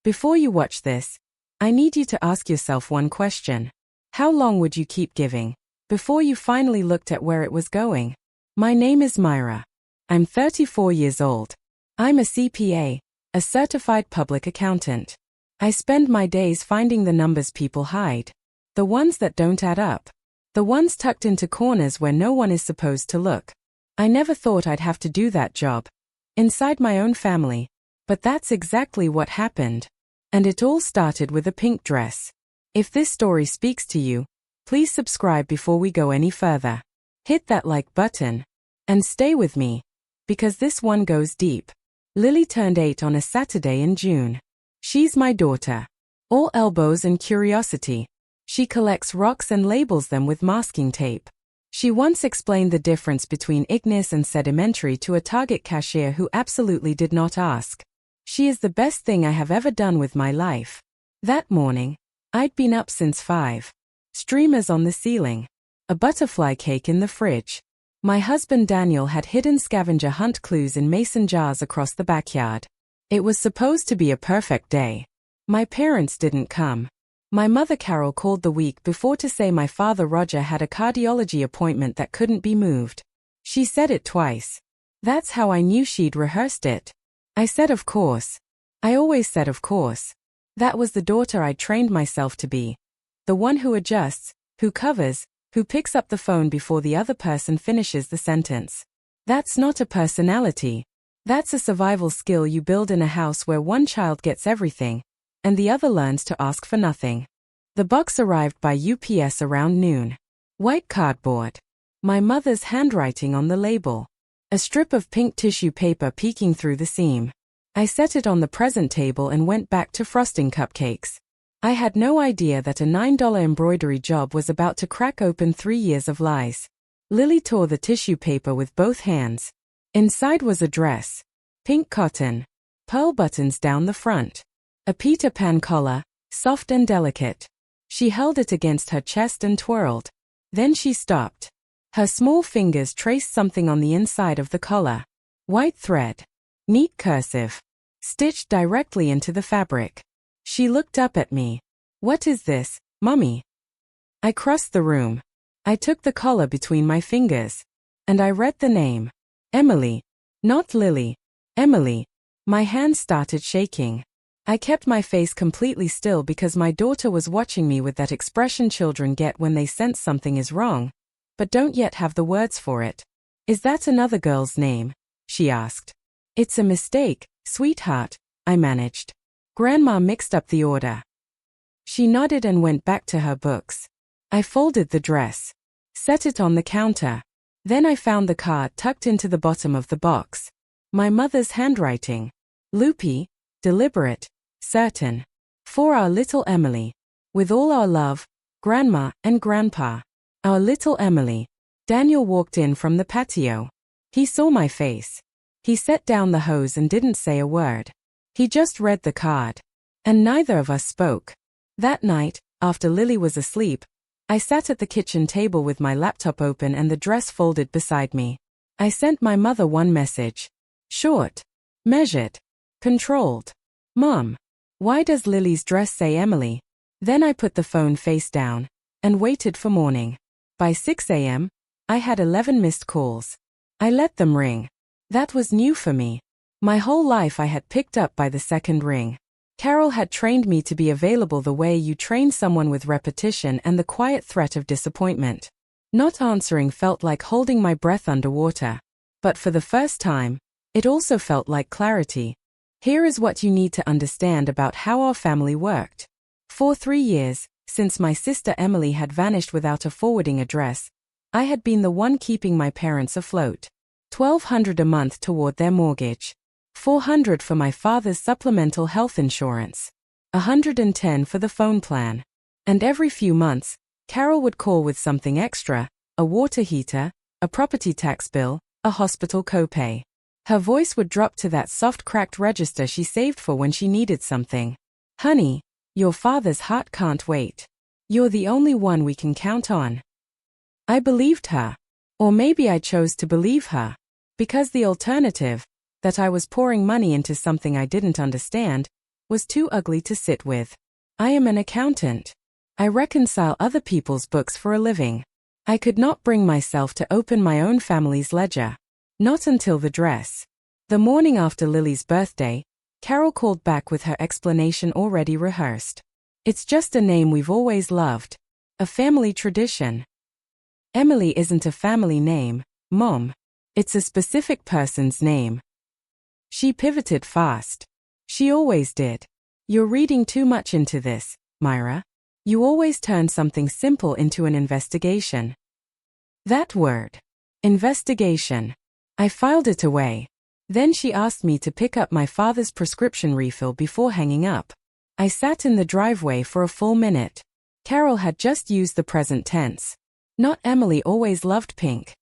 Before you watch this, I need you to ask yourself one question. How long would you keep giving before you finally looked at where it was going? My name is Myra. I'm 34 years old. I'm a CPA, a certified public accountant. I spend my days finding the numbers people hide. The ones that don't add up. The ones tucked into corners where no one is supposed to look. I never thought I'd have to do that job. Inside my own family. But that's exactly what happened. And it all started with a pink dress. If this story speaks to you, please subscribe before we go any further. Hit that like button. And stay with me. Because this one goes deep. Lily turned 8 on a Saturday in June. She's my daughter. All elbows and curiosity. She collects rocks and labels them with masking tape. She once explained the difference between igneous and sedimentary to a Target cashier who absolutely did not ask. She is the best thing I have ever done with my life. That morning, I'd been up since 5. Streamers on the ceiling. A butterfly cake in the fridge. My husband Daniel had hidden scavenger hunt clues in mason jars across the backyard. It was supposed to be a perfect day. My parents didn't come. My mother Carol called the week before to say my father Roger had a cardiology appointment that couldn't be moved. She said it twice. That's how I knew she'd rehearsed it. I said of course. I always said of course. That was the daughter I trained myself to be. The one who adjusts, who covers, who picks up the phone before the other person finishes the sentence. That's not a personality. That's a survival skill you build in a house where one child gets everything, and the other learns to ask for nothing. The box arrived by UPS around noon. White cardboard. My mother's handwriting on the label. A strip of pink tissue paper peeking through the seam. I set it on the present table and went back to frosting cupcakes. I had no idea that a $9 embroidery job was about to crack open 3 years of lies. Lily tore the tissue paper with both hands. Inside was a dress. Pink cotton. Pearl buttons down the front. A Peter Pan collar, soft and delicate. She held it against her chest and twirled. Then she stopped. Her small fingers traced something on the inside of the collar. White thread. Neat cursive. Stitched directly into the fabric. She looked up at me. What is this, Mummy? I crossed the room. I took the collar between my fingers. And I read the name. Emily. Not Lily. Emily. My hands started shaking. I kept my face completely still because my daughter was watching me with that expression children get when they sense something is wrong, but don't yet have the words for it. Is that another girl's name? She asked. It's a mistake, sweetheart, I managed. Grandma mixed up the order. She nodded and went back to her books. I folded the dress. Set it on the counter. Then I found the card tucked into the bottom of the box. My mother's handwriting. Loopy, deliberate, certain. For our little Emily. With all our love, Grandma and Grandpa. Our little Emily. Daniel walked in from the patio. He saw my face. He set down the hose and didn't say a word. He just read the card. And neither of us spoke. That night, after Lily was asleep, I sat at the kitchen table with my laptop open and the dress folded beside me. I sent my mother one message. Short. Measured. Controlled. Mom. Why does Lily's dress say Emily? Then I put the phone face down and waited for morning. By 6 a.m., I had 11 missed calls. I let them ring. That was new for me. My whole life I had picked up by the second ring. Carol had trained me to be available the way you train someone with repetition and the quiet threat of disappointment. Not answering felt like holding my breath underwater. But for the first time, it also felt like clarity. Here is what you need to understand about how our family worked. For 3 years, since my sister Emily had vanished without a forwarding address, I had been the one keeping my parents afloat. $1,200 a month toward their mortgage. $400 for my father's supplemental health insurance. $110 for the phone plan. And every few months, Carol would call with something extra, a water heater, a property tax bill, a hospital copay. Her voice would drop to that soft cracked register she saved for when she needed something. Honey, your father's heart can't wait. You're the only one we can count on. I believed her. Or maybe I chose to believe her. Because the alternative, that I was pouring money into something I didn't understand, was too ugly to sit with. I am an accountant. I reconcile other people's books for a living. I could not bring myself to open my own family's ledger. Not until the dress. The morning after Lily's birthday, Carol called back with her explanation already rehearsed. It's just a name we've always loved. A family tradition. Emily isn't a family name, Mom. It's a specific person's name. She pivoted fast. She always did. You're reading too much into this, Myra. You always turn something simple into an investigation. That word. Investigation. I filed it away. Then she asked me to pick up my father's prescription refill before hanging up. I sat in the driveway for a full minute. Carol had just used the present tense. Not Emily always loved pink.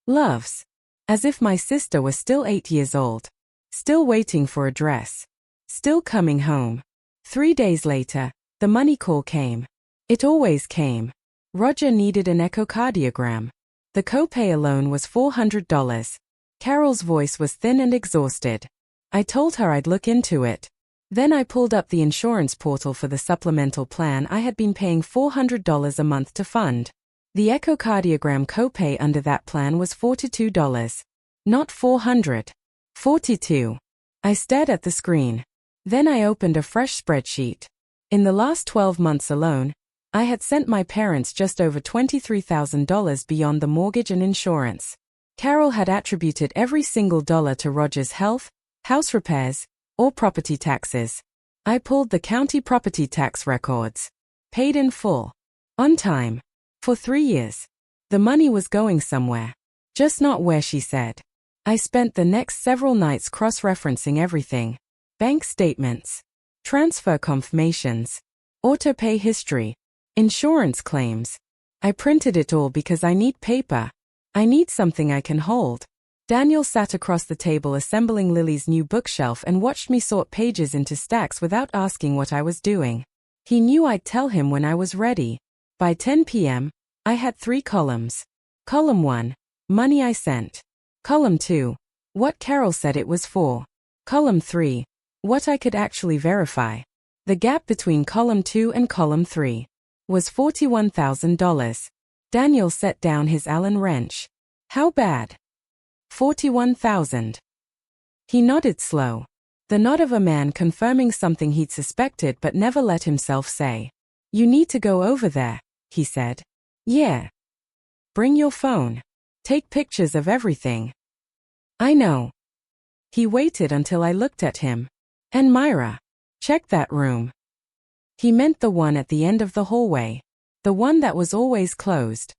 Loves. As if my sister was still 8 years old. Still waiting for a dress. Still coming home. 3 days later, the money call came. It always came. Roger needed an echocardiogram. The copay alone was $400. Carol's voice was thin and exhausted. I told her I'd look into it. Then I pulled up the insurance portal for the supplemental plan I had been paying $400 a month to fund. The echocardiogram copay under that plan was $42. Not $400. $42. I stared at the screen. Then I opened a fresh spreadsheet. In the last 12 months alone, I had sent my parents just over $23,000 beyond the mortgage and insurance. Carol had attributed every single dollar to Roger's health, house repairs, or property taxes. I pulled the county property tax records. Paid in full. On time. For 3 years. The money was going somewhere. Just not where she said. I spent the next several nights cross-referencing everything. Bank statements. Transfer confirmations. Auto-pay history. Insurance claims. I printed it all because I need paper. I need something I can hold. Daniel sat across the table assembling Lily's new bookshelf and watched me sort pages into stacks without asking what I was doing. He knew I'd tell him when I was ready. By 10 p.m., I had 3 columns. Column 1, money I sent. Column 2, what Carol said it was for. Column 3, what I could actually verify. The gap between column 2 and column 3 was $41,000. Daniel set down his Allen wrench. How bad? 41,000. He nodded slow. The nod of a man confirming something he'd suspected but never let himself say. You need to go over there, he said. Yeah. Bring your phone. Take pictures of everything. I know. He waited until I looked at him. And Myra. Check that room. He meant the one at the end of the hallway. The one that was always closed.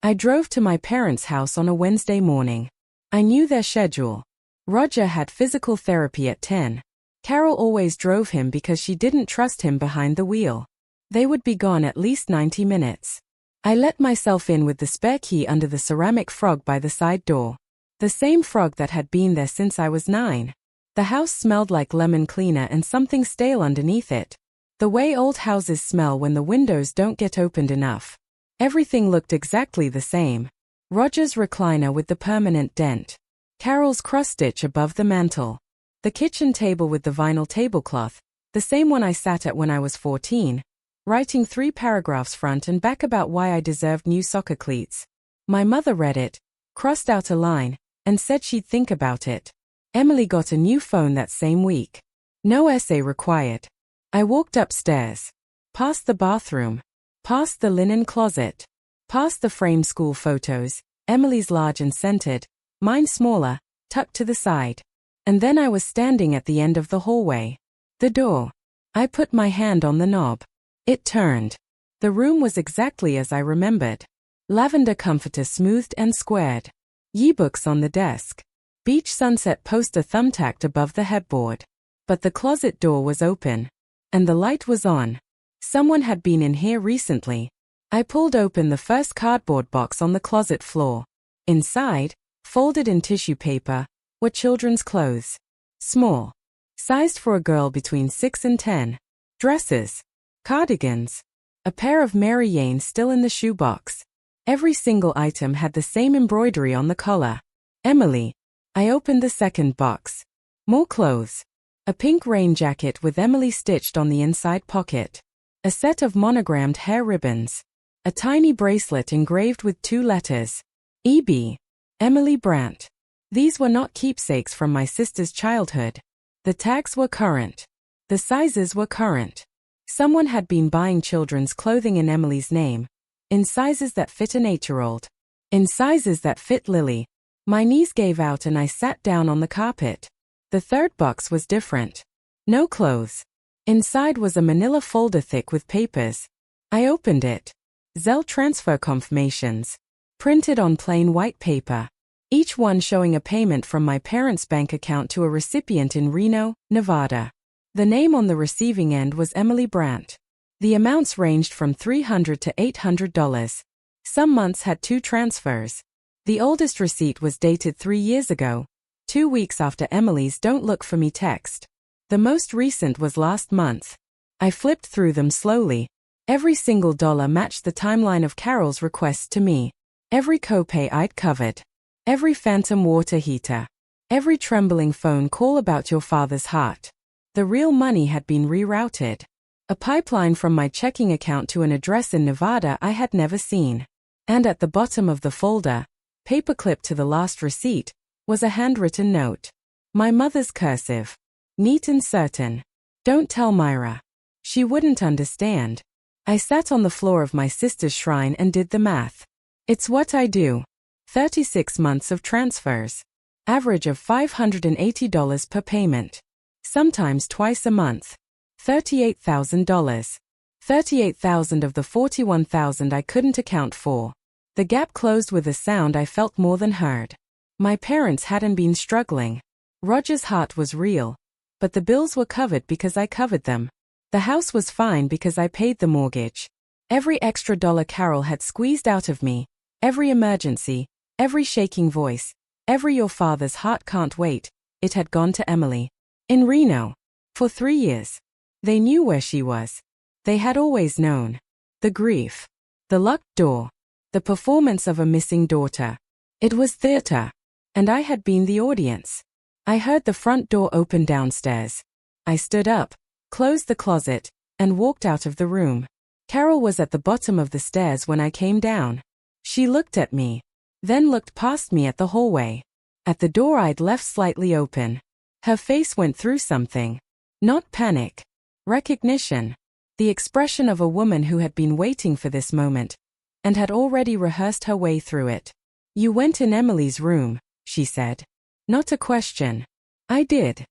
I drove to my parents' house on a Wednesday morning. I knew their schedule. Roger had physical therapy at 10. Carol always drove him because she didn't trust him behind the wheel. They would be gone at least 90 minutes. I let myself in with the spare key under the ceramic frog by the side door. The same frog that had been there since I was 9. The house smelled like lemon cleaner and something stale underneath it. The way old houses smell when the windows don't get opened enough. Everything looked exactly the same. Roger's recliner with the permanent dent. Carol's cross-stitch above the mantel. The kitchen table with the vinyl tablecloth, the same one I sat at when I was 14, writing 3 paragraphs front and back about why I deserved new soccer cleats. My mother read it, crossed out a line, and said she'd think about it. Emily got a new phone that same week. No essay required. I walked upstairs. Past the bathroom. Past the linen closet. Past the framed school photos, Emily's large and scented, mine smaller, tucked to the side. And then I was standing at the end of the hallway. The door. I put my hand on the knob. It turned. The room was exactly as I remembered. Lavender comforter smoothed and squared. Ye-books on the desk. Beach sunset poster thumbtacked above the headboard. But the closet door was open. And the light was on. Someone had been in here recently. I pulled open the first cardboard box on the closet floor. Inside, folded in tissue paper, were children's clothes. Small. Sized for a girl between 6 and 10. Dresses. Cardigans. A pair of Mary Janes still in the shoebox. Every single item had the same embroidery on the collar. Emily. I opened the second box. More clothes. A pink rain jacket with Emily stitched on the inside pocket. A set of monogrammed hair ribbons. A tiny bracelet engraved with 2 letters. E.B. Emily Brandt. These were not keepsakes from my sister's childhood. The tags were current. The sizes were current. Someone had been buying children's clothing in Emily's name. In sizes that fit an 8-year-old. In sizes that fit Lily. My knees gave out and I sat down on the carpet. The third box was different. No clothes. Inside was a manila folder thick with papers. I opened it. Zelle transfer confirmations. Printed on plain white paper. Each one showing a payment from my parents' bank account to a recipient in Reno, Nevada. The name on the receiving end was Emily Brandt. The amounts ranged from $300 to $800. Some months had 2 transfers. The oldest receipt was dated 3 years ago, 2 weeks after Emily's "Don't look for me" text. The most recent was last month. I flipped through them slowly. Every single dollar matched the timeline of Carol's requests to me. Every copay I'd covered. Every phantom water heater. Every trembling phone call about your father's heart. The real money had been rerouted. A pipeline from my checking account to an address in Nevada I had never seen. And at the bottom of the folder, paperclipped to the last receipt, was a handwritten note. My mother's cursive. Neat and certain. Don't tell Myra. She wouldn't understand. I sat on the floor of my sister's shrine and did the math. It's what I do. 36 months of transfers. Average of $580 per payment. Sometimes twice a month. $38,000. 38,000 of the 41,000 I couldn't account for. The gap closed with a sound I felt more than heard. My parents hadn't been struggling. Roger's heart was real. But the bills were covered because I covered them. The house was fine because I paid the mortgage. Every extra dollar Carol had squeezed out of me, every emergency, every shaking voice, every "your father's heart can't wait," it had gone to Emily. In Reno. For 3 years. They knew where she was. They had always known. The grief. The locked door. The performance of a missing daughter. It was theater. And I had been the audience. I heard the front door open downstairs. I stood up, closed the closet, and walked out of the room. Carol was at the bottom of the stairs when I came down. She looked at me, then looked past me at the hallway. At the door I'd left slightly open. Her face went through something. Not panic. Recognition. The expression of a woman who had been waiting for this moment, and had already rehearsed her way through it. "You went in Emily's room," she said. Not a question. I did.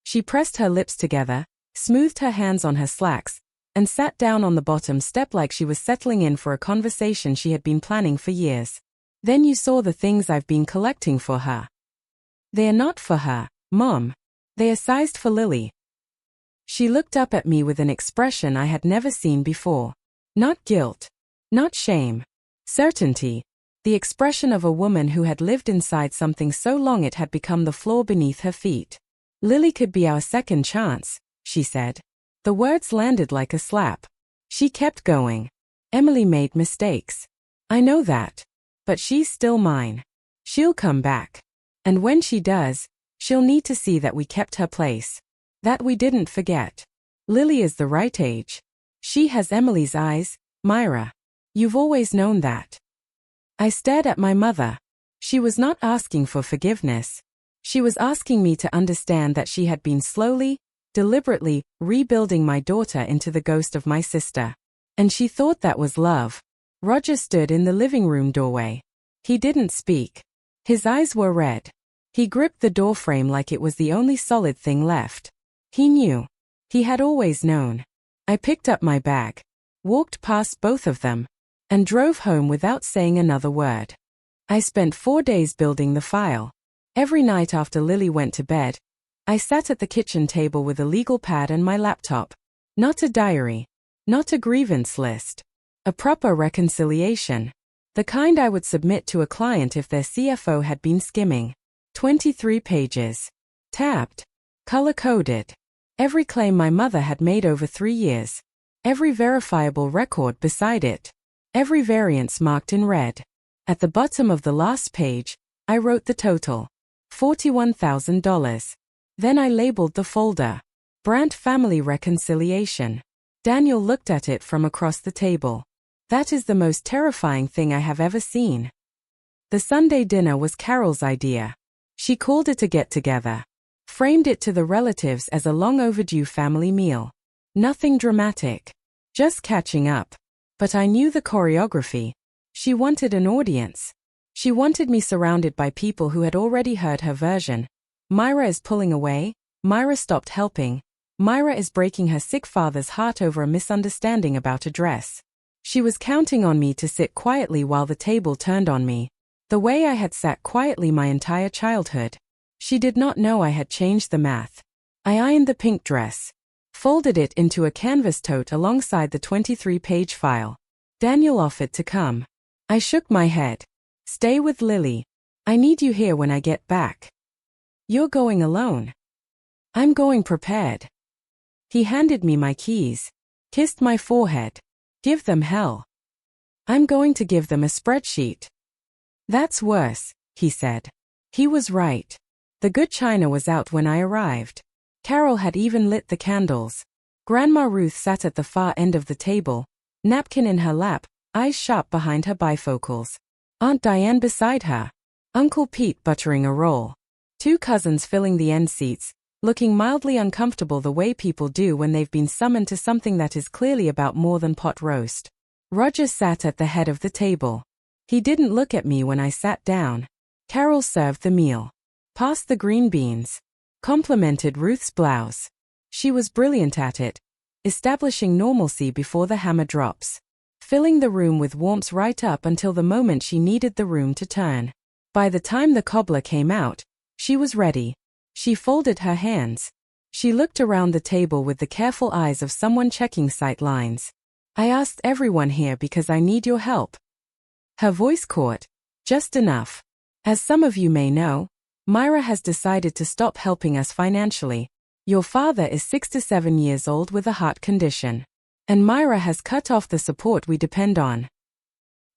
She pressed her lips together, smoothed her hands on her slacks, and sat down on the bottom step like she was settling in for a conversation she had been planning for years. "Then you saw the things I've been collecting for her." "They are not for her, Mom. They are sized for Lily." She looked up at me with an expression I had never seen before. Not guilt. Not shame. Certainty. The expression of a woman who had lived inside something so long it had become the floor beneath her feet. "Lily could be our second chance," she said. The words landed like a slap. She kept going. "Emily made mistakes. I know that. But she's still mine. She'll come back. And when she does, she'll need to see that we kept her place. That we didn't forget. Lily is the right age. She has Emily's eyes, Myra. You've always known that." I stared at my mother. She was not asking for forgiveness. She was asking me to understand that she had been slowly, deliberately, rebuilding my daughter into the ghost of my sister. And she thought that was love. Roger stood in the living room doorway. He didn't speak. His eyes were red. He gripped the doorframe like it was the only solid thing left. He knew. He had always known. I picked up my bag, walked past both of them, and drove home without saying another word. I spent 4 days building the file. Every night after Lily went to bed, I sat at the kitchen table with a legal pad and my laptop. Not a diary. Not a grievance list. A proper reconciliation. The kind I would submit to a client if their CFO had been skimming. 23 pages. Tabbed. Color-coded. Every claim my mother had made over 3 years. Every verifiable record beside it. Every variance marked in red. At the bottom of the last page, I wrote the total. $41,000. Then I labeled the folder. Brandt Family Reconciliation. Daniel looked at it from across the table. That is the most terrifying thing I have ever seen. The Sunday dinner was Carol's idea. She called it a get-together. Framed it to the relatives as a long-overdue family meal. Nothing dramatic. Just catching up. But I knew the choreography. She wanted an audience. She wanted me surrounded by people who had already heard her version. Myra is pulling away. Myra stopped helping. Myra is breaking her sick father's heart over a misunderstanding about a dress. She was counting on me to sit quietly while the table turned on me. The way I had sat quietly my entire childhood. She did not know I had changed the math. I ironed the pink dress. Folded it into a canvas tote alongside the 23-page file. Daniel offered to come. I shook my head. Stay with Lily. I need you here when I get back. You're going alone. I'm going prepared. He handed me my keys. Kissed my forehead. Give them hell. I'm going to give them a spreadsheet. That's worse, he said. He was right. The good china was out when I arrived. Carol had even lit the candles. Grandma Ruth sat at the far end of the table, napkin in her lap, eyes sharp behind her bifocals. Aunt Diane beside her. Uncle Pete buttering a roll. Two cousins filling the end seats, looking mildly uncomfortable the way people do when they've been summoned to something that is clearly about more than pot roast. Roger sat at the head of the table. He didn't look at me when I sat down. Carol served the meal. Passed the green beans. Complimented Ruth's blouse. She was brilliant at it. Establishing normalcy before the hammer drops. Filling the room with warmth right up until the moment she needed the room to turn. By the time the cobbler came out, she was ready. She folded her hands. She looked around the table with the careful eyes of someone checking sight lines. I asked everyone here because I need your help. Her voice caught. Just enough. As some of you may know, Myra has decided to stop helping us financially. Your father is 67 years old with a heart condition. And Myra has cut off the support we depend on.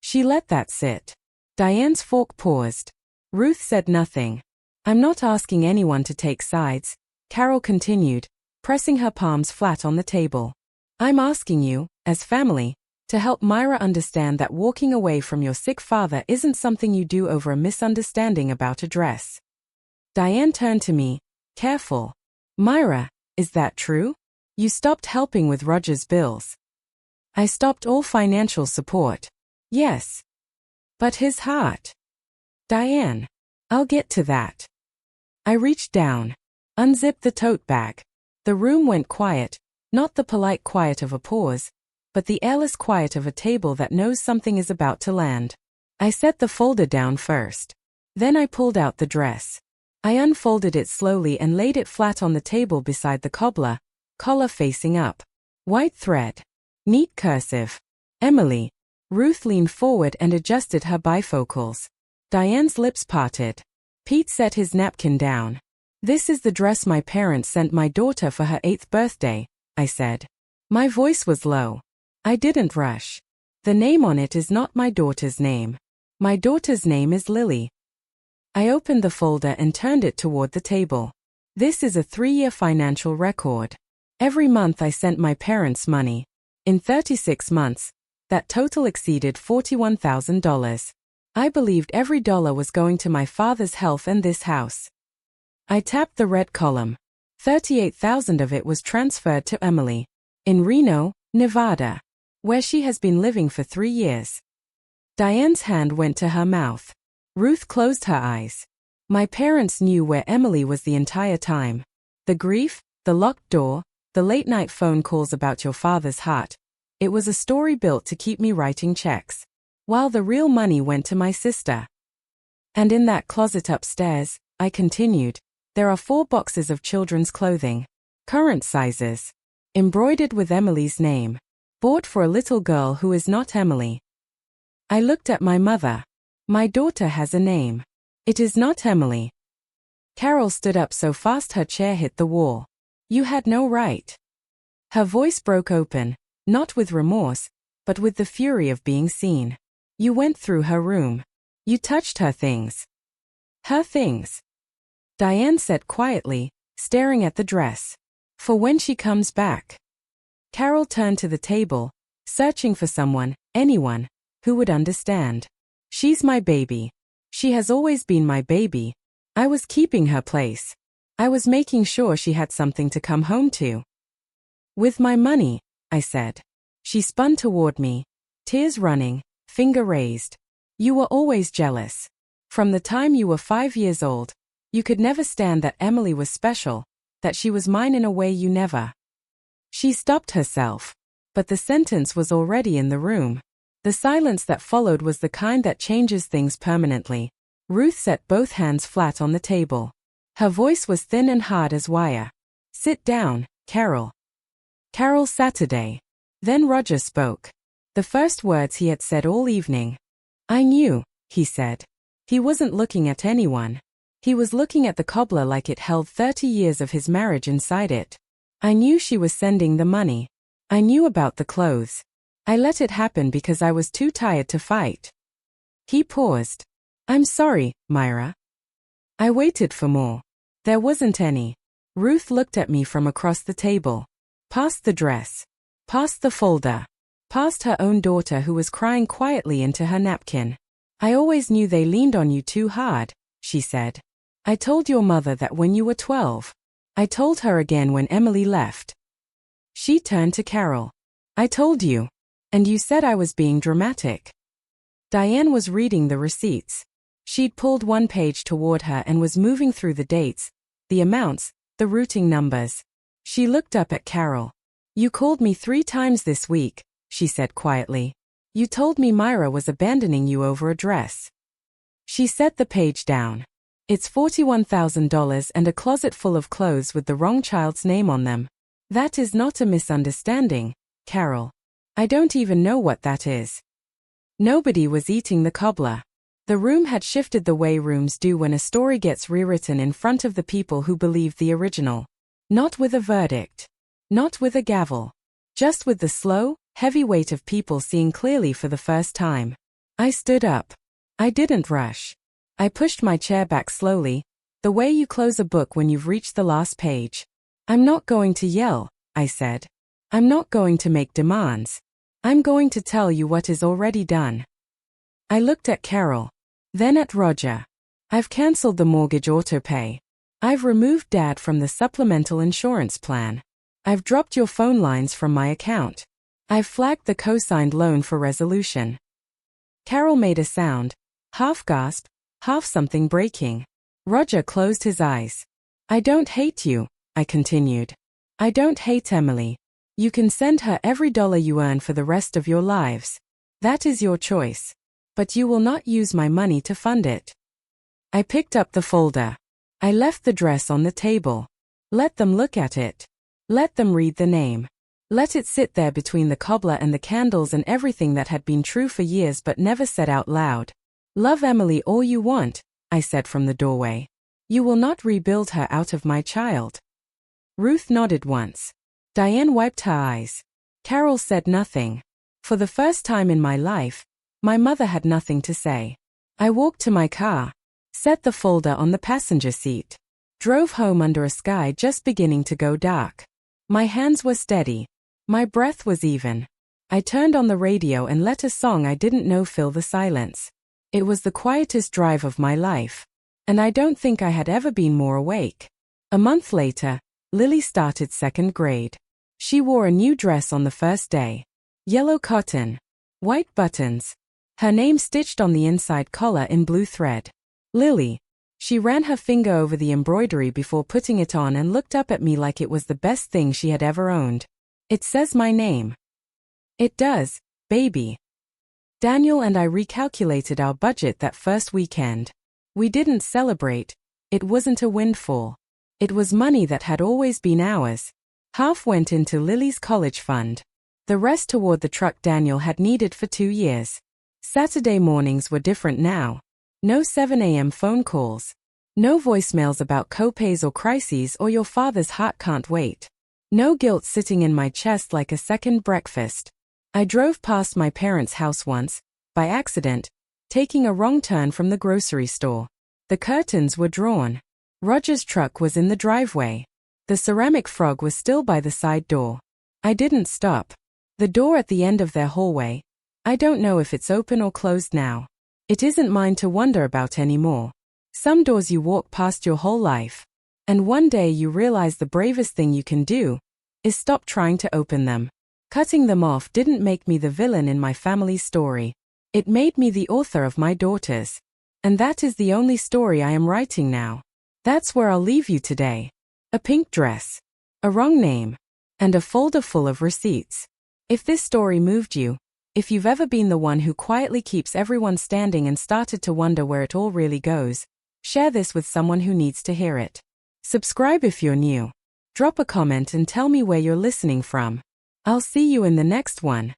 She let that sit. Diane's fork paused. Ruth said nothing. I'm not asking anyone to take sides, Carol continued, pressing her palms flat on the table. I'm asking you, as family, to help Myra understand that walking away from your sick father isn't something you do over a misunderstanding about a dress. Diane turned to me, careful. Myra, is that true? You stopped helping with Roger's bills. I stopped all financial support. Yes. But his heart. Diane. I'll get to that. I reached down. Unzipped the tote bag. The room went quiet, not the polite quiet of a pause, but the airless quiet of a table that knows something is about to land. I set the folder down first. Then I pulled out the dress. I unfolded it slowly and laid it flat on the table beside the cobbler, collar facing up. White thread. Neat cursive. Emily. Ruth leaned forward and adjusted her bifocals. Diane's lips parted. Pete set his napkin down. This is the dress my parents sent my daughter for her 8th birthday, I said. My voice was low. I didn't rush. The name on it is not my daughter's name. My daughter's name is Lily. I opened the folder and turned it toward the table. This is a 3-year financial record. Every month I sent my parents money. In 36 months, that total exceeded $41,000. I believed every dollar was going to my father's health and this house. I tapped the red column. $38,000 of it was transferred to Emily. In Reno, Nevada, where she has been living for 3 years. Diane's hand went to her mouth. Ruth closed her eyes. My parents knew where Emily was the entire time. The grief, the locked door, the late-night phone calls about your father's heart. It was a story built to keep me writing checks, while the real money went to my sister. And in that closet upstairs, I continued, there are 4 boxes of children's clothing. Current sizes. Embroidered with Emily's name. Bought for a little girl who is not Emily. I looked at my mother. My daughter has a name. It is not Emily. Carol stood up so fast her chair hit the wall. You had no right. Her voice broke open, not with remorse, but with the fury of being seen. You went through her room. You touched her things. Her things. Diane said quietly, staring at the dress. For when she comes back. Carol turned to the table, searching for someone, anyone, who would understand. She's my baby. She has always been my baby. I was keeping her place. I was making sure she had something to come home to. With my money, I said. She spun toward me, tears running, finger raised. You were always jealous. From the time you were 5 years old, you could never stand that Emily was special, that she was mine in a way you never. She stopped herself. But the sentence was already in the room. The silence that followed was the kind that changes things permanently. Ruth set both hands flat on the table. Her voice was thin and hard as wire. Sit down, Carol. Carol Saturday. Then Roger spoke. The first words he had said all evening. I knew, he said. He wasn't looking at anyone. He was looking at the cobbler like it held 30 years of his marriage inside it. I knew she was sending the money. I knew about the clothes. I let it happen because I was too tired to fight. He paused. I'm sorry, Myra. I waited for more. There wasn't any. Ruth looked at me from across the table. Past the dress. Past the folder. Past her own daughter who was crying quietly into her napkin. I always knew they leaned on you too hard, she said. I told your mother that when you were 12. I told her again when Emily left. She turned to Carol. I told you. And you said I was being dramatic. Diane was reading the receipts. She'd pulled one page toward her and was moving through the dates, the amounts, the routing numbers. She looked up at Carol. You called me 3 times this week, she said quietly. You told me Myra was abandoning you over a dress. She set the page down. It's $41,000 and a closet full of clothes with the wrong child's name on them. That is not a misunderstanding, Carol. I don't even know what that is. Nobody was eating the cobbler. The room had shifted the way rooms do when a story gets rewritten in front of the people who believed the original. Not with a verdict. Not with a gavel. Just with the slow, heavy weight of people seeing clearly for the first time. I stood up. I didn't rush. I pushed my chair back slowly, the way you close a book when you've reached the last page. I'm not going to yell, I said. I'm not going to make demands. I'm going to tell you what is already done. I looked at Carol. Then at Roger. I've cancelled the mortgage autopay. I've removed Dad from the supplemental insurance plan. I've dropped your phone lines from my account. I've flagged the co-signed loan for resolution. Carol made a sound, half gasp, half something breaking. Roger closed his eyes. I don't hate you, I continued. I don't hate Emily. You can send her every dollar you earn for the rest of your lives. That is your choice. But you will not use my money to fund it. I picked up the folder. I left the dress on the table. Let them look at it. Let them read the name. Let it sit there between the cobbler and the candles and everything that had been true for years but never said out loud. Love Emily all you want, I said from the doorway. You will not rebuild her out of my child. Ruth nodded once. Diane wiped her eyes. Carol said nothing. For the first time in my life, my mother had nothing to say. I walked to my car, set the folder on the passenger seat, drove home under a sky just beginning to go dark. My hands were steady. My breath was even. I turned on the radio and let a song I didn't know fill the silence. It was the quietest drive of my life. And I don't think I had ever been more awake. A month later, Lily started 2nd grade. She wore a new dress on the first day. Yellow cotton. White buttons. Her name stitched on the inside collar in blue thread. Lily. She ran her finger over the embroidery before putting it on and looked up at me like it was the best thing she had ever owned. It says my name. It does, baby. Daniel and I recalculated our budget that first weekend. We didn't celebrate. It wasn't a windfall. It was money that had always been ours. Half went into Lily's college fund. The rest toward the truck Daniel had needed for 2 years. Saturday mornings were different now. No 7 a.m. phone calls. No voicemails about copays or crises or your father's heart can't wait. No guilt sitting in my chest like a second breakfast. I drove past my parents' house once, by accident, taking a wrong turn from the grocery store. The curtains were drawn. Roger's truck was in the driveway. The ceramic frog was still by the side door. I didn't stop. The door at the end of their hallway. I don't know if it's open or closed now. It isn't mine to wonder about anymore. Some doors you walk past your whole life. And one day you realize the bravest thing you can do is stop trying to open them. Cutting them off didn't make me the villain in my family's story. It made me the author of my daughter's. And that is the only story I am writing now. That's where I'll leave you today. A pink dress, a wrong name, and a folder full of receipts. If this story moved you, if you've ever been the one who quietly keeps everyone standing and started to wonder where it all really goes, share this with someone who needs to hear it. Subscribe if you're new. Drop a comment and tell me where you're listening from. I'll see you in the next one.